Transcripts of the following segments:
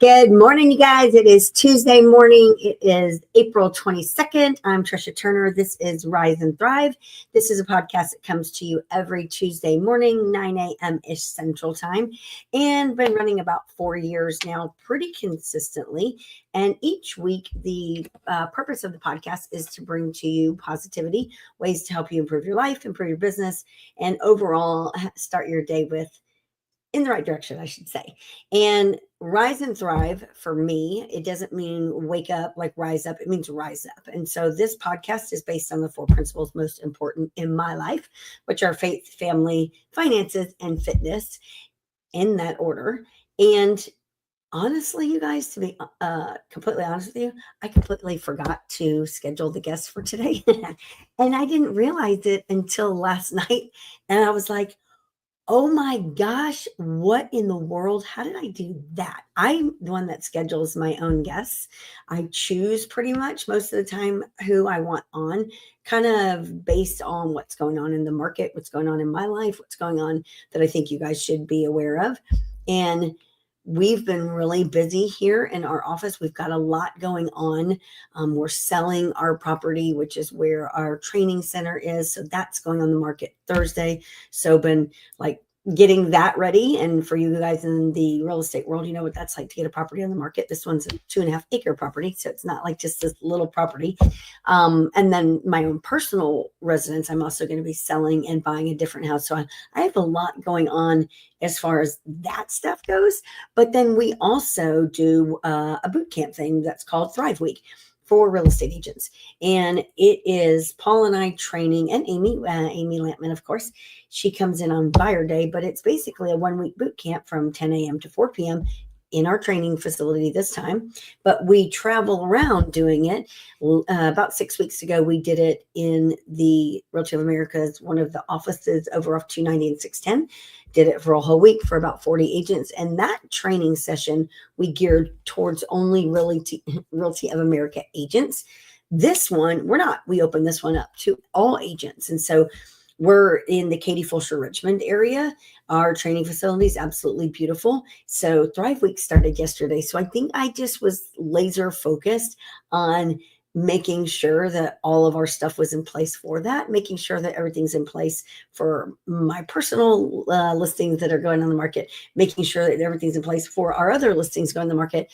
Good morning, you guys. It is Tuesday morning. It is April 22nd. I'm Tricia Turner. This is Rise and Thrive. This is a podcast that comes to you every Tuesday morning, 9 a.m.-ish Central Time, and been running about 4 years now pretty consistently. And each week, the purpose of the podcast is to bring to you positivity, ways to help you improve your life, improve your business, and overall start your day with in the right direction, I should say. And rise and thrive for me, it doesn't mean wake up like rise up. It means rise up. And so this podcast is based on the 4 principles most important in my life, which are faith, family, finances, and fitness in that order. And honestly, you guys, to be completely honest with you, I completely forgot to schedule the guests for today. And I didn't realize it until last night. And I was like, oh my gosh, what in the world? How did I do that? I'm the one that schedules my own guests. I choose pretty much most of the time who I want on, kind of based on what's going on in the market, what's going on in my life, what's going on that I think you guys should be aware of. And we've been really busy here in our office. We've got a lot going on. We're selling our property, which is where our training center is. So that's going on the market Thursday. So been like getting that ready. And for you guys in the real estate world, you know what that's like to get a property on the market. This one's a 2.5 acre property. So it's not like just this little property. And then my own personal residence, I'm also going to be selling and buying a different house. So I have a lot going on as far as that stuff goes. But then we also do a boot camp thing that's called Thrive Week for real estate agents. And it is Paul and I training, and Amy Lampman, of course. She comes in on buyer day, but it's basically a 1-week boot camp from 10 a.m. to 4 p.m. in our training facility this time. But we travel around doing it. About 6 weeks ago, we did it in the Realty of America's, one of the offices over off 290 and 610. Did it for a whole week for about 40 agents. And that training session, we geared towards only Realty of America agents. This one, we opened this one up to all agents. And so we're in the Katie Fulsher Richmond area. Our training facility is absolutely beautiful. So Thrive Week started yesterday. So I think I just was laser focused on making sure that all of our stuff was in place for that, making sure that everything's in place for my personal listings that are going on the market, making sure that everything's in place for our other listings going on the market.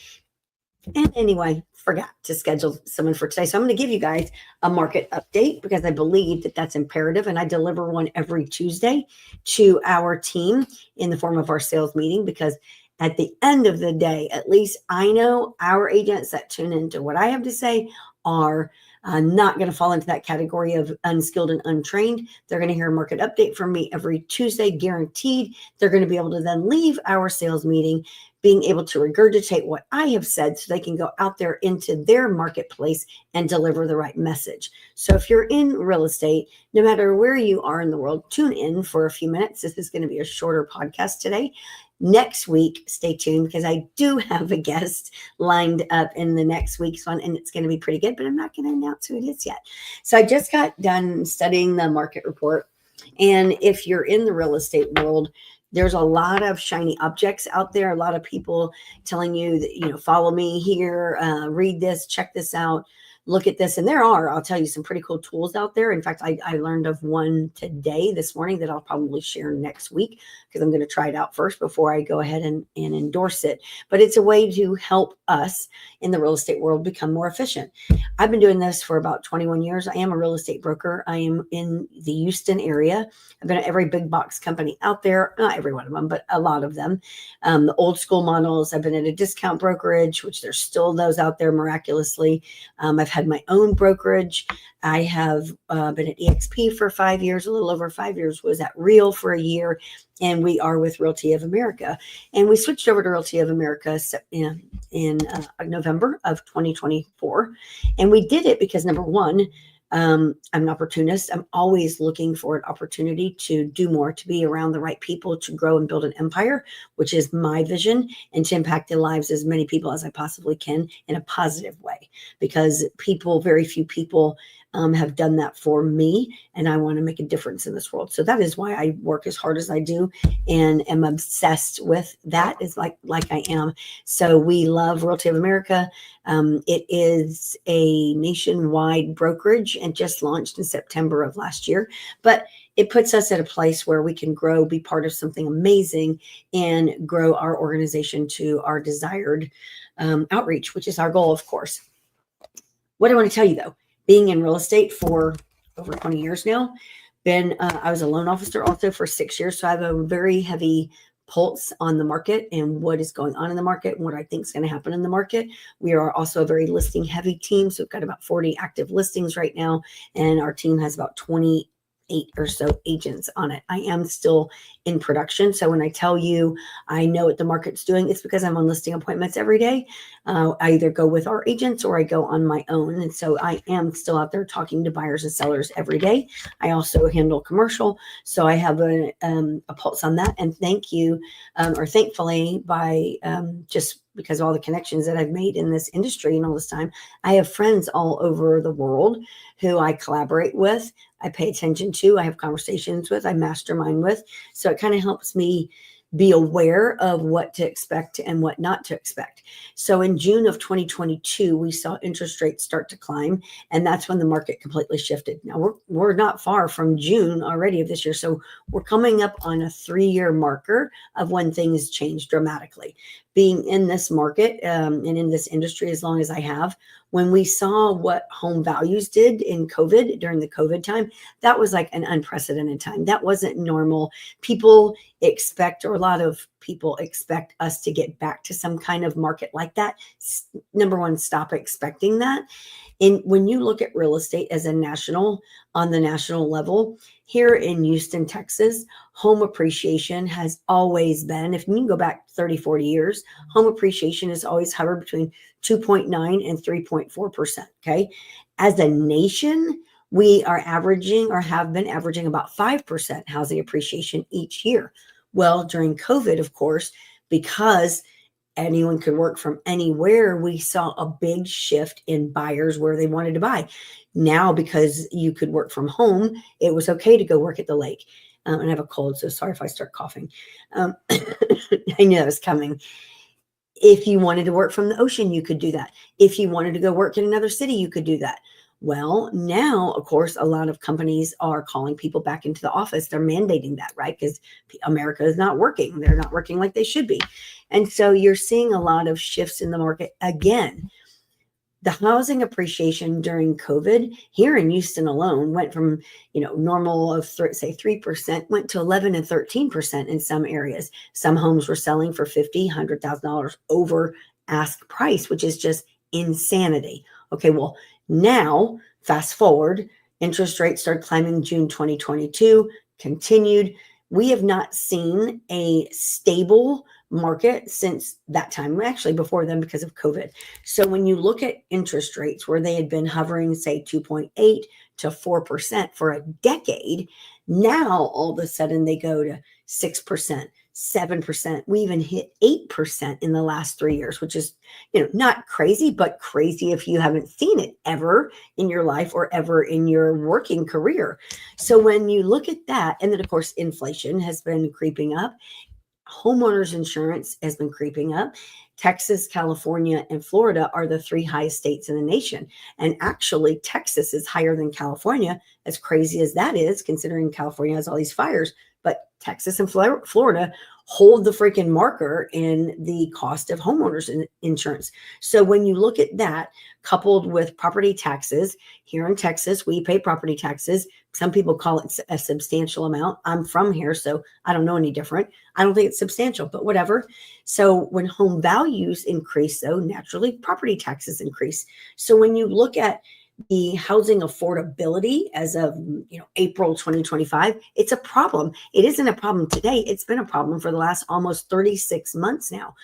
And anyway, forgot to schedule someone for today. So I'm going to give you guys a market update because I believe that that's imperative. And I deliver one every Tuesday to our team in the form of our sales meeting, because at the end of the day, at least I know our agents that tune into what I have to say are not going to fall into that category of unskilled and untrained. They're going to hear a market update from me every Tuesday, guaranteed. They're going to be able to then leave our sales meeting being able to regurgitate what I have said so they can go out there into their marketplace and deliver the right message. So if you're in real estate, no matter where you are in the world, tune in for a few minutes. This is going to be a shorter podcast today. Next week, stay tuned because I do have a guest lined up in the next week's one, and it's going to be pretty good, but I'm not going to announce who it is yet. So I just got done studying the market report. And if you're in the real estate world, there's a lot of shiny objects out there. A lot of people telling you that, follow me here, read this, check this out, look at this. And there are, I'll tell you, some pretty cool tools out there. In fact, I learned of one this morning that I'll probably share next week because I'm going to try it out first before I go ahead and endorse it. But it's a way to help us in the real estate world become more efficient. I've been doing this for about 21 years. I am a real estate broker. I am in the Houston area. I've been at every big box company out there, not every one of them, but a lot of them. The old school models. I've been at a discount brokerage, which there's still those out there miraculously. I've had my own brokerage. I have been at EXP for 5 years, a little over 5 years, was at Real for a year, and we are with Realty of America. And we switched over to Realty of America in November of 2024. And we did it because, number one, I'm an opportunist. I'm always looking for an opportunity to do more, to be around the right people, to grow and build an empire, which is my vision, and to impact the lives as many people as I possibly can in a positive way. Because very few people have done that for me, and I want to make a difference in this world. So that is why I work as hard as I do and am obsessed with that, is like I am. So we love Realty of America. It is a nationwide brokerage and just launched in September of last year, but it puts us at a place where we can grow, be part of something amazing, and grow our organization to our desired outreach, which is our goal, of course. What I want to tell you, though, being in real estate for over 20 years now, I was a loan officer also for 6 years, so I have a very heavy pulse on the market and what is going on in the market and what I think is going to happen in the market. We are also a very listing heavy team, so we've got about 40 active listings right now, and our team has about 28 or so agents on it. I am still in production, so when I tell you I know what the market's doing, it's because I'm on listing appointments every day. I either go with our agents or I go on my own, and so I am still out there talking to buyers and sellers every day. I also handle commercial, so I have a pulse on that. And thankfully, by just because of all the connections that I've made in this industry and all this time, I have friends all over the world who I collaborate with, I pay attention to, I have conversations with, I mastermind with. So it kind of helps me be aware of what to expect and what not to expect. So in June of 2022, we saw interest rates start to climb, and that's when the market completely shifted. Now we're not far from June already of this year. So we're coming up on a 3-year marker of when things changed dramatically. Being in this market and in this industry as long as I have, when we saw what home values did in COVID, during the COVID time, that was like an unprecedented time. That wasn't normal. People expect, or a lot of people expect, us to get back to some kind of market like that. Number one, stop expecting that. And when you look at real estate as on the national level, here in Houston, Texas, home appreciation has always been, if you can go back 30, 40 years, home appreciation has always hovered between 2.9 and 3.4%. Okay. As a nation, we are averaging, or have been averaging, about 5% housing appreciation each year. Well, during COVID, of course, because anyone could work from anywhere, we saw a big shift in buyers where they wanted to buy. Now, because you could work from home, it was okay to go work at the lake. And I have a cold, so sorry if I start coughing. I knew that was coming. If you wanted to work from the ocean, you could do that. If you wanted to go work in another city, you could do that. Well, now, of course, a lot of companies are calling people back into the office. They're mandating that, right? Because America is not working. They're not working like they should be. And so you're seeing a lot of shifts in the market again. The housing appreciation during COVID here in Houston alone went from, normal of say 3%, went to 11 and 13% in some areas. Some homes were selling for $50,000, $100,000 over ask price, which is just insanity. Okay, well, now fast forward, interest rates started climbing June 2022, continued. We have not seen a stable market since that time, actually before then, because of COVID. So when you look at interest rates where they had been hovering, say 2.8 to 4% for a decade, now all of a sudden they go to 6%, 7%. We even hit 8% in the last 3 years, which is, not crazy, but crazy if you haven't seen it ever in your life or ever in your working career. So when you look at that, and then of course, inflation has been creeping up. Homeowners insurance has been creeping up. Texas, California, and Florida are the 3 highest states in the nation. And actually, Texas is higher than California, as crazy as that is, considering California has all these fires. But Texas and Florida hold the freaking marker in the cost of homeowners insurance. So when you look at that, coupled with property taxes, here in Texas, we pay property taxes. Some people call it a substantial amount. I'm from here, so I don't know any different. I don't think it's substantial, but whatever. So when home values increase, though, naturally property taxes increase. So when you look at the housing affordability as of April 2025, it's a problem. It isn't a problem today. It's been a problem for the last almost 36 months now.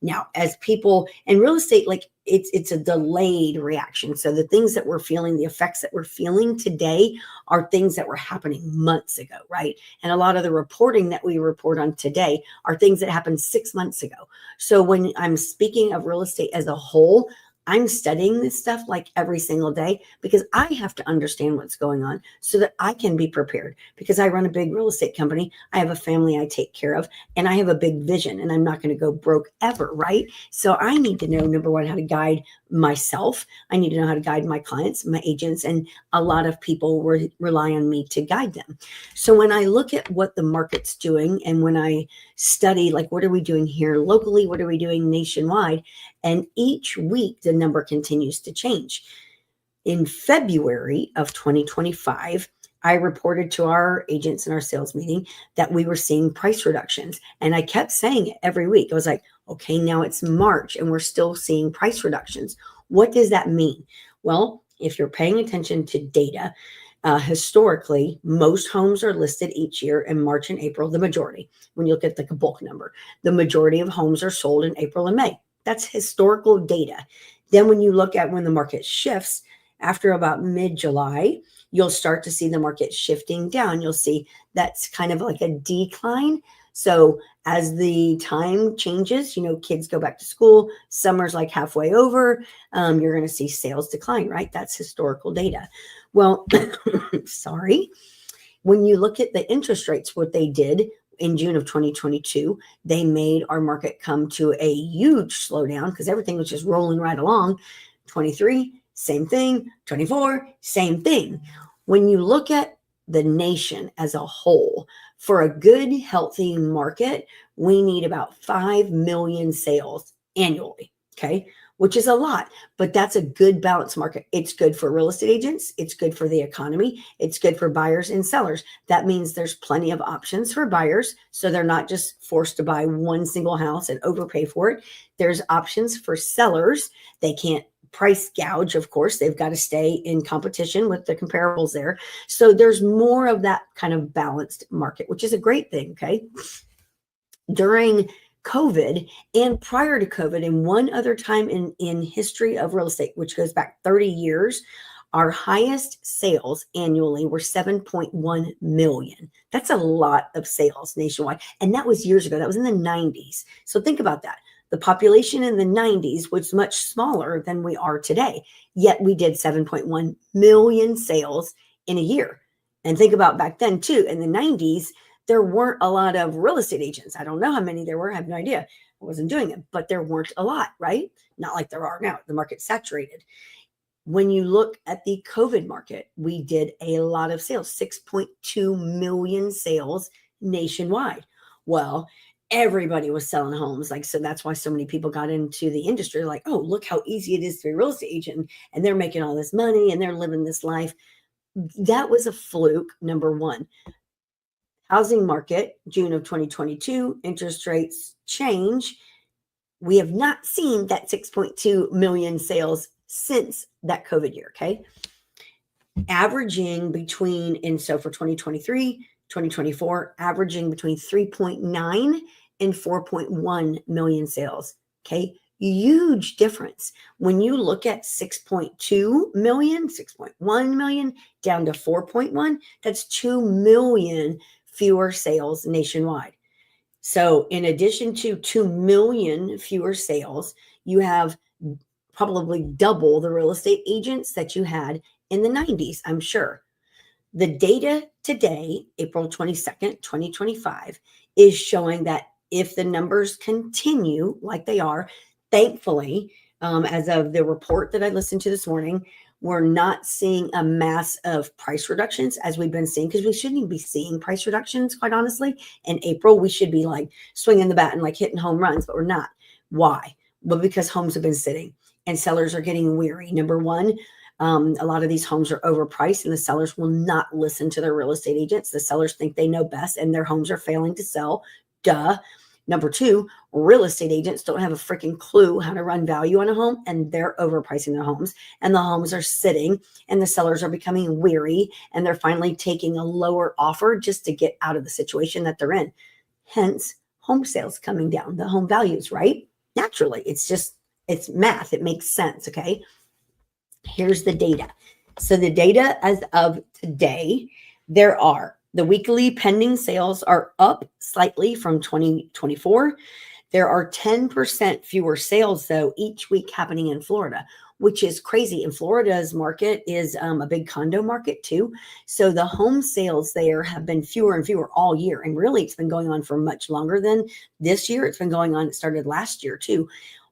Now, as people in real estate, like it's a delayed reaction. So the things that we're feeling, the effects that we're feeling today are things that were happening months ago, right? And a lot of the reporting that we report on today are things that happened 6 months ago. So when I'm speaking of real estate as a whole, I'm studying this stuff like every single day because I have to understand what's going on so that I can be prepared, because I run a big real estate company. I have a family I take care of, and I have a big vision, and I'm not going to go broke ever, right? So I need to know, number one, how to guide myself. I need to know how to guide my clients, my agents, and a lot of people rely on me to guide them. So when I look at what the market's doing, and when I study, like, what are we doing here locally? What are we doing nationwide? And each week, the number continues to change. In February of 2025, I reported to our agents in our sales meeting that we were seeing price reductions. And I kept saying it every week. I was like, okay, now it's March and we're still seeing price reductions. What does that mean? Well, if you're paying attention to data, historically, most homes are listed each year in March and April, the majority. When you look at the bulk number, the majority of homes are sold in April and May. That's historical data. Then when you look at when the market shifts, after about mid-July, you'll start to see the market shifting down. You'll see that's kind of like a decline. So as the time changes, kids go back to school, summer's like halfway over, you're going to see sales decline, right? That's historical data. Well, sorry. When you look at the interest rates, what they did in June of 2022, they made our market come to a huge slowdown because everything was just rolling right along. 23, same thing. 24, same thing. When you look at the nation as a whole, for a good, healthy market, we need about 5 million sales annually, okay? Which is a lot, but that's a good balanced market. It's good for real estate agents. It's good for the economy. It's good for buyers and sellers. That means there's plenty of options for buyers, so they're not just forced to buy one single house and overpay for it. There's options for sellers. They can't price gouge, of course. They've got to stay in competition with the comparables there. So there's more of that kind of balanced market, which is a great thing, okay? During COVID and prior to COVID, and one other time in history of real estate, which goes back 30 years, our highest sales annually were 7.1 million. That's a lot of sales nationwide. And that was years ago. That was in the 90s. So think about that. The population in the 90s was much smaller than we are today, yet we did 7.1 million sales in a year. And think about back then too, in the 90s, there weren't a lot of real estate agents. I don't know how many there were. I have no idea. I wasn't doing it, but there weren't a lot, right? Not like there are now. The market's saturated. When you look at the COVID market, we did a lot of sales, 6.2 million sales nationwide. Well, everybody was selling homes. So that's why so many people got into the industry. Like, oh, look how easy it is to be a real estate agent. And they're making all this money and they're living this life. That was a fluke, number one. Housing market, June of 2022, interest rates change. We have not seen that 6.2 million sales since that COVID year, okay? Averaging between, and so for 2023, 2024, averaging between 3.9 and 4.1 million sales, okay? Huge difference. When you look at 6.2 million, 6.1 million down to 4.1, that's 2 million fewer sales nationwide. So in addition to 2 million fewer sales, you have probably double the real estate agents that you had in the 90s, I'm sure. The data today, April 22nd, 2025, is showing that if the numbers continue like they are, thankfully, as of the report that I listened to this morning, we're not seeing a mass of price reductions as we've been seeing, because we shouldn't even be seeing price reductions, quite honestly. In April, we should be like swinging the bat and like hitting home runs, but we're not. Why? Well, because homes have been sitting and sellers are getting weary. Number one, a lot of these homes are overpriced and the sellers will not listen to their real estate agents. The sellers think they know best and their homes are failing to sell. Duh. Number two, real estate agents don't have a freaking clue how to run value on a home, and they're overpricing their homes, and the homes are sitting and the sellers are becoming weary and they're finally taking a lower offer just to get out of the situation that they're in. Hence, home sales coming down, the home values, right? Naturally, it's math. It makes sense, okay? Here's the data. So the data as of today, the weekly pending sales are up slightly from 2024. There are 10% fewer sales, though, each week happening in Florida, which is crazy. And Florida's market is a big condo market, too. So the home sales there have been fewer and fewer all year. And really, it's been going on for much longer than this year. It's been going on. It started last year, too.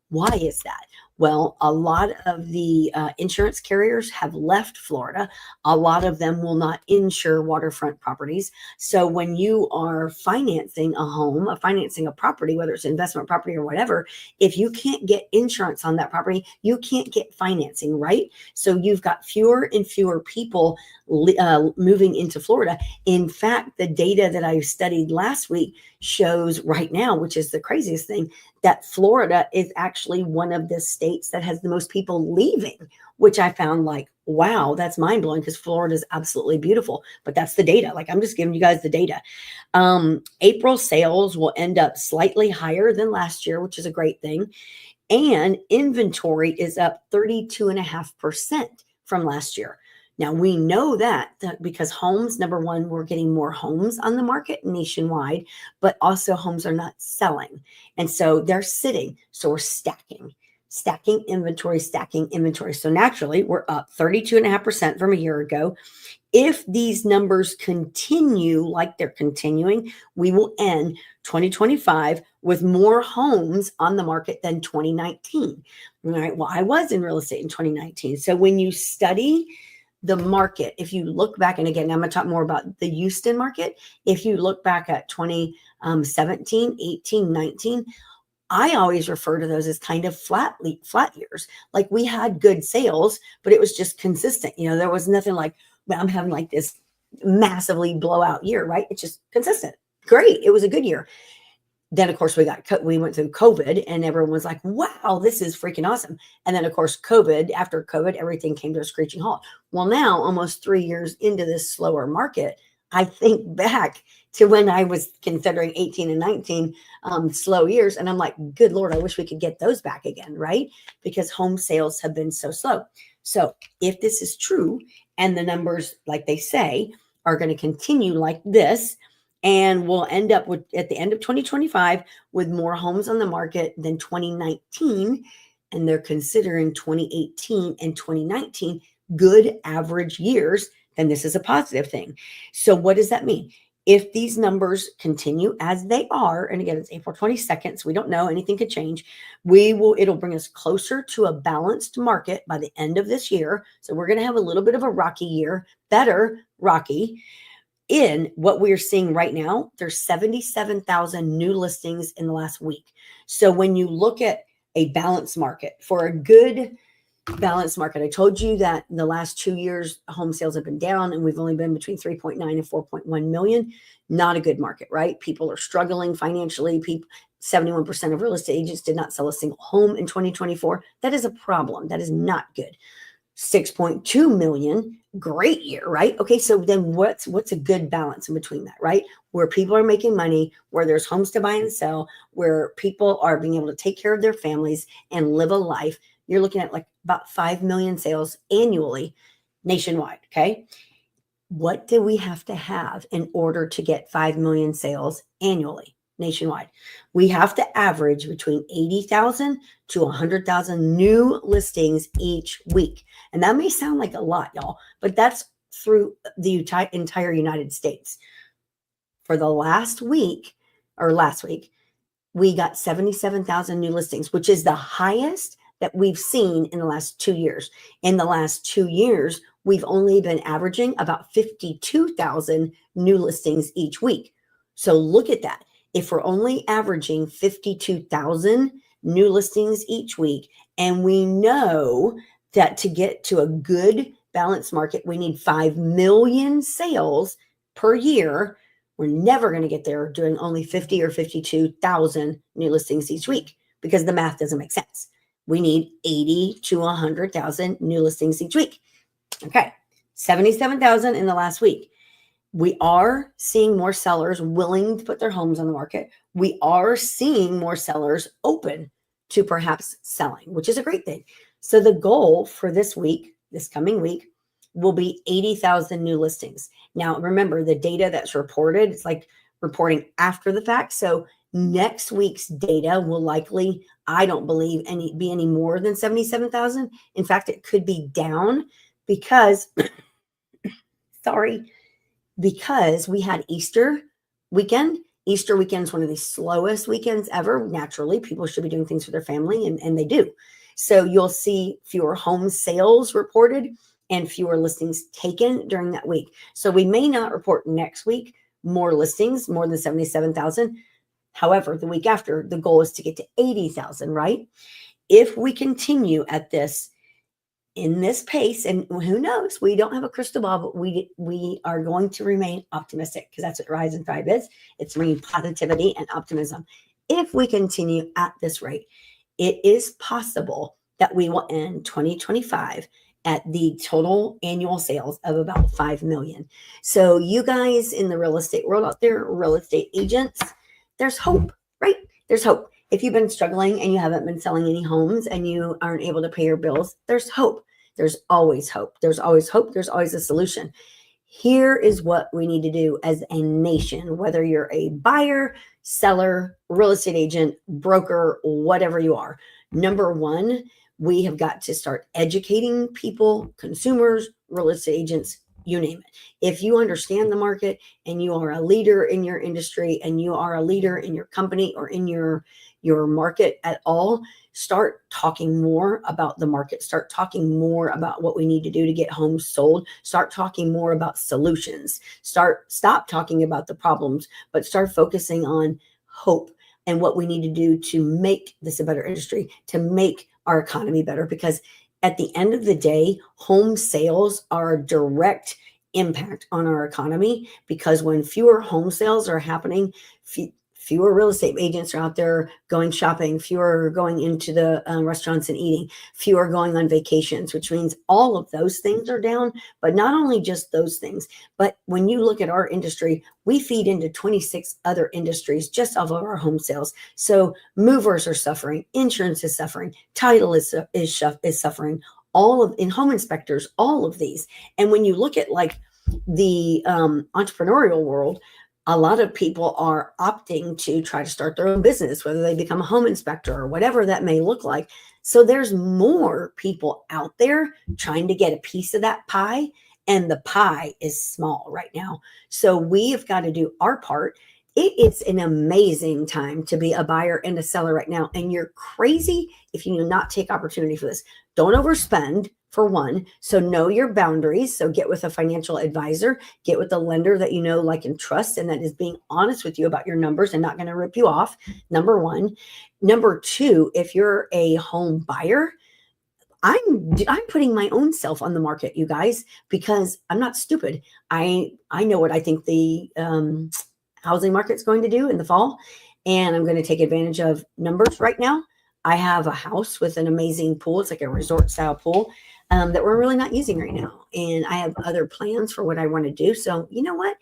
Why is that? Well, a lot of the insurance carriers have left Florida. A lot of them will not insure waterfront properties. So when you are financing a home, financing a property, whether it's investment property or whatever, if you can't get insurance on that property, you can't get financing, right? So you've got fewer and fewer people moving into Florida. In fact, the data that I studied last week shows right now, which is the craziest thing, that Florida is actually one of the states that has the most people leaving, which I found like, wow, that's mind blowing because Florida is absolutely beautiful. But that's the data. Like, I'm just giving you guys the data. April sales will end up slightly higher than last year, which is a great thing. And inventory is up 32.5% from last year. Now, we know that because homes, number one, we're getting more homes on the market nationwide, but also homes are not selling. And so they're sitting. So we're stacking inventory. So naturally, we're up 32.5% from a year ago. If these numbers continue like they're continuing, we will end 2025 with more homes on the market than 2019. All right. Well, I was in real estate in 2019. So when you study the market, if you look back, and again, I'm going to talk more about the Houston market. If you look back at 2017, 18, 19, I always refer to those as kind of flat years. Like, we had good sales, but it was just consistent. There was nothing like, well, I'm having like this massively blowout year, right? It's just consistent. Great. It was a good year. Then, of course, we went through COVID and everyone was like, wow, this is freaking awesome. And then, of course, after COVID, everything came to a screeching halt. Well, now, almost 3 years into this slower market, I think back to when I was considering 18 and 19 slow years. And I'm like, good Lord, I wish we could get those back again, right? Because home sales have been so slow. So if this is true and the numbers, like they say, are going to continue like this, and we'll end up with, at the end of 2025, with more homes on the market than 2019, and they're considering 2018 and 2019 good average years, then this is a positive thing. So what does that mean? If these numbers continue as they are, and again, it's April 22nd, so we don't know, anything could change, it'll bring us closer to a balanced market by the end of this year. So we're going to have a little bit of a rocky year, better rocky. In what we're seeing right now, there's 77,000 new listings in the last week. So when you look at a balanced market, for a good balanced market, I told you that in the last 2 years, home sales have been down and we've only been between 3.9 and 4.1 million. Not a good market, right? People are struggling financially. 71% of real estate agents did not sell a single home in 2024. That is a problem. That is not good. 6.2 million, great year, right? Okay, so then what's a good balance in between that, right? Where people are making money, where there's homes to buy and sell, where people are being able to take care of their families and live a life. You're looking at like about 5 million sales annually nationwide, okay? What do we have to have in order to get 5 million sales annually nationwide? We have to average between 80,000 to 100,000 new listings each week. And that may sound like a lot, y'all, but that's through the entire United States. For the last week, we got 77,000 new listings, which is the highest that we've seen in the last 2 years. In the last 2 years, we've only been averaging about 52,000 new listings each week. So look at that. If we're only averaging 52,000 new listings each week, and we know that to get to a good balanced market, we need 5 million sales per year, we're never going to get there doing only 50 or 52,000 new listings each week because the math doesn't make sense. We need 80 to 100,000 new listings each week. Okay, 77,000 in the last week. We are seeing more sellers willing to put their homes on the market. We are seeing more sellers open to perhaps selling, which is a great thing. So the goal for this coming week, will be 80,000 new listings. Now, remember, the data that's reported, it's like reporting after the fact. So Next week's data will likely, I don't believe, be any more than 77,000. In fact, it could be down because, sorry, because we had Easter weekend. Easter weekend is one of the slowest weekends ever. Naturally, people should be doing things for their family, and they do. So you'll see fewer home sales reported and fewer listings taken during that week. So we may not report next week more listings, more than 77,000. However, the week after, the goal is to get to 80,000, right? If we continue at this, in this pace, and who knows, we don't have a crystal ball, but we are going to remain optimistic, because that's what Rise and Thrive is. It's bringing positivity and optimism. If we continue at this rate, it is possible that we will end 2025 at the total annual sales of about 5 million. So you guys in the real estate world out there, real estate agents, there's hope, right? There's hope. If you've been struggling and you haven't been selling any homes and you aren't able to pay your bills, there's hope. There's always hope. There's always hope. There's always a solution. Here is what we need to do as a nation, whether you're a buyer, seller, real estate agent, broker, whatever you are. Number one, we have got to start educating people, consumers, real estate agents, you name it. If you understand the market and you are a leader in your industry and you are a leader in your company or in your market at all, start talking more about the market. Start talking more about what we need to do to get homes sold. Start talking more about solutions. Stop talking about the problems, but start focusing on hope and what we need to do to make this a better industry, to make our economy better. Because at the end of the day, home sales are a direct impact on our economy, because when fewer home sales are happening, fewer real estate agents are out there going shopping, fewer are going into the restaurants and eating, fewer going on vacations, which means all of those things are down. But not only just those things, but when you look at our industry, we feed into 26 other industries just off of our home sales. So movers are suffering, insurance is suffering, title is suffering, all of in home inspectors, all of these. And when you look at like the entrepreneurial world, a lot of people are opting to try to start their own business, whether they become a home inspector or whatever that may look like. So there's more people out there trying to get a piece of that pie, and the pie is small right now. So we have got to do our part. It is an amazing time to be a buyer and a seller right now. And you're crazy if you do not take opportunity for this. Don't overspend, for one. So know your boundaries. So get with a financial advisor, get with a lender that you know, like, and trust, and that is being honest with you about your numbers and not going to rip you off. Number one. Number two, if you're a home buyer, I'm putting my own self on the market, you guys, because I'm not stupid. I know what I think the housing market's going to do in the fall, and I'm going to take advantage of numbers right now. I have a house with an amazing pool. It's like a resort style pool that we're really not using right now. And I have other plans for what I want to do. So you know what?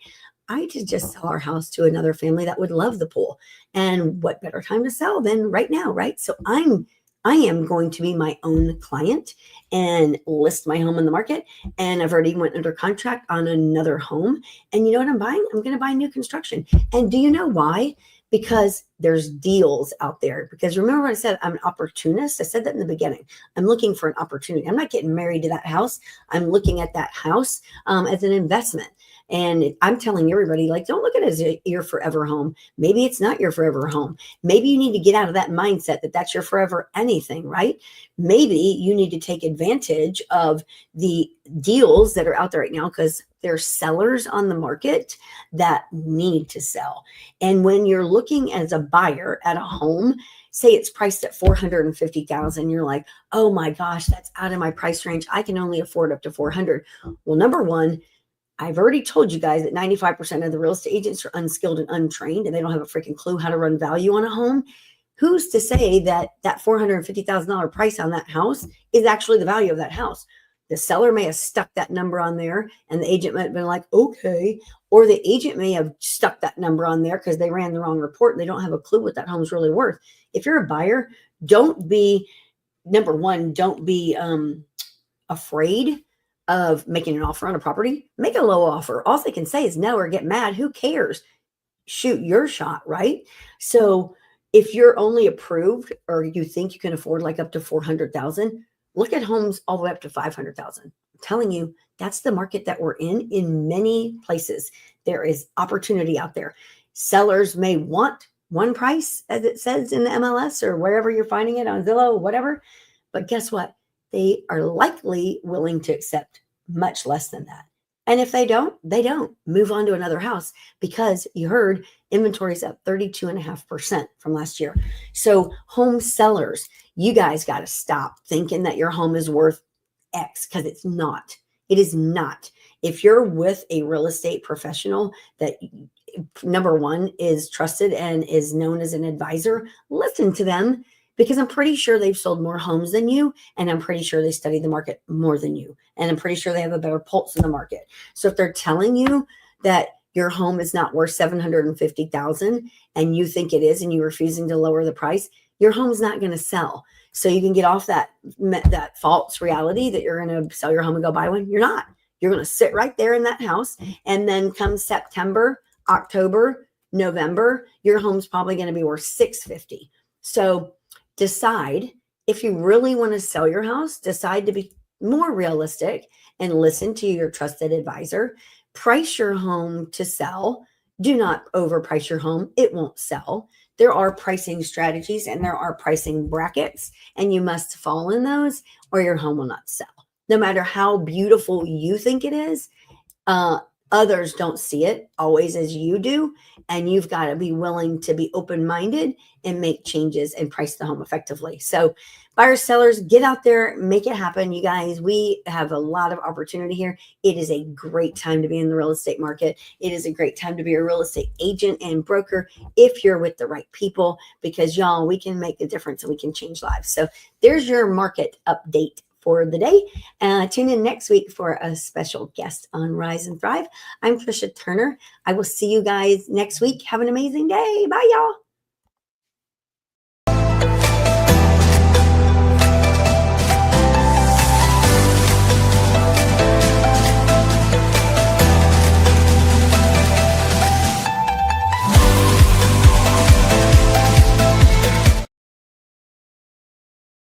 I could just sell our house to another family that would love the pool. And what better time to sell than right now, right? So I am going to be my own client and list my home in the market. And I've already went under contract on another home. And you know what I'm buying? I'm going to buy new construction. And do you know why? Because there's deals out there. Because remember what I said, I'm an opportunist. I said that in the beginning. I'm looking for an opportunity. I'm not getting married to that house. I'm looking at that house as an investment. And I'm telling everybody, like, don't look at it as your forever home. Maybe it's not your forever home. Maybe you need to get out of that mindset that that's your forever anything, right? Maybe you need to take advantage of the deals that are out there right now, because there's sellers on the market that need to sell. And when you're looking as a buyer at a home, say it's priced at $450,000, you're like, oh my gosh, that's out of my price range. I can only afford up to 400. Well, number one, I've already told you guys that 95% of the real estate agents are unskilled and untrained, and they don't have a freaking clue how to run value on a home. Who's to say that that $450,000 price on that house is actually the value of that house? The seller may have stuck that number on there, and the agent might have been like, okay. Or the agent may have stuck that number on there because they ran the wrong report and they don't have a clue what that home's really worth. If you're a buyer, number one, don't be afraid of making an offer on a property. Make a low offer. All they can say is no or get mad. Who cares? shoot your shot, right? So if you're only approved or you think you can afford like up to 400,000, look at homes all the way up to 500,000. I'm telling you, that's the market that we're in many places. There is opportunity out there. Sellers may want one price, as it says in the MLS or wherever you're finding it on Zillow, whatever. But guess what? They are likely willing to accept much less than that. And if they don't, they don't. Move on to another house, because you heard inventory is up 32.5% from last year. So home sellers, you guys got to stop thinking that your home is worth X, because it's not. It is not. If you're with a real estate professional that, number one, is trusted and is known as an advisor, listen to them, because I'm pretty sure they've sold more homes than you. And I'm pretty sure they study the market more than you. And I'm pretty sure they have a better pulse in the market. So if they're telling you that your home is not worth 750,000 and you think it is, and you're refusing to lower the price, your home's not going to sell. So you can get off that false reality that you're going to sell your home and go buy one. You're not. You're going to sit right there in that house. And then come September, October, November, your home's probably going to be worth 650. So decide, if you really want to sell your house, decide to be more realistic and listen to your trusted advisor. Price your home to sell. Do not overprice your home. It won't sell. There are pricing strategies and there are pricing brackets, and you must fall in those or your home will not sell. No matter how beautiful you think it is, others don't see it always as you do. And you've got to be willing to be open-minded and make changes and price the home effectively. So buyers, sellers, get out there, make it happen. You guys, we have a lot of opportunity here. It is a great time to be in the real estate market. It is a great time to be a real estate agent and broker if you're with the right people, because y'all, we can make a difference and we can change lives. So there's your market update for the day. Tune in next week for a special guest on Rise and Thrive. I'm Tricia Turner. I will see you guys next week. Have an amazing day. Bye, y'all.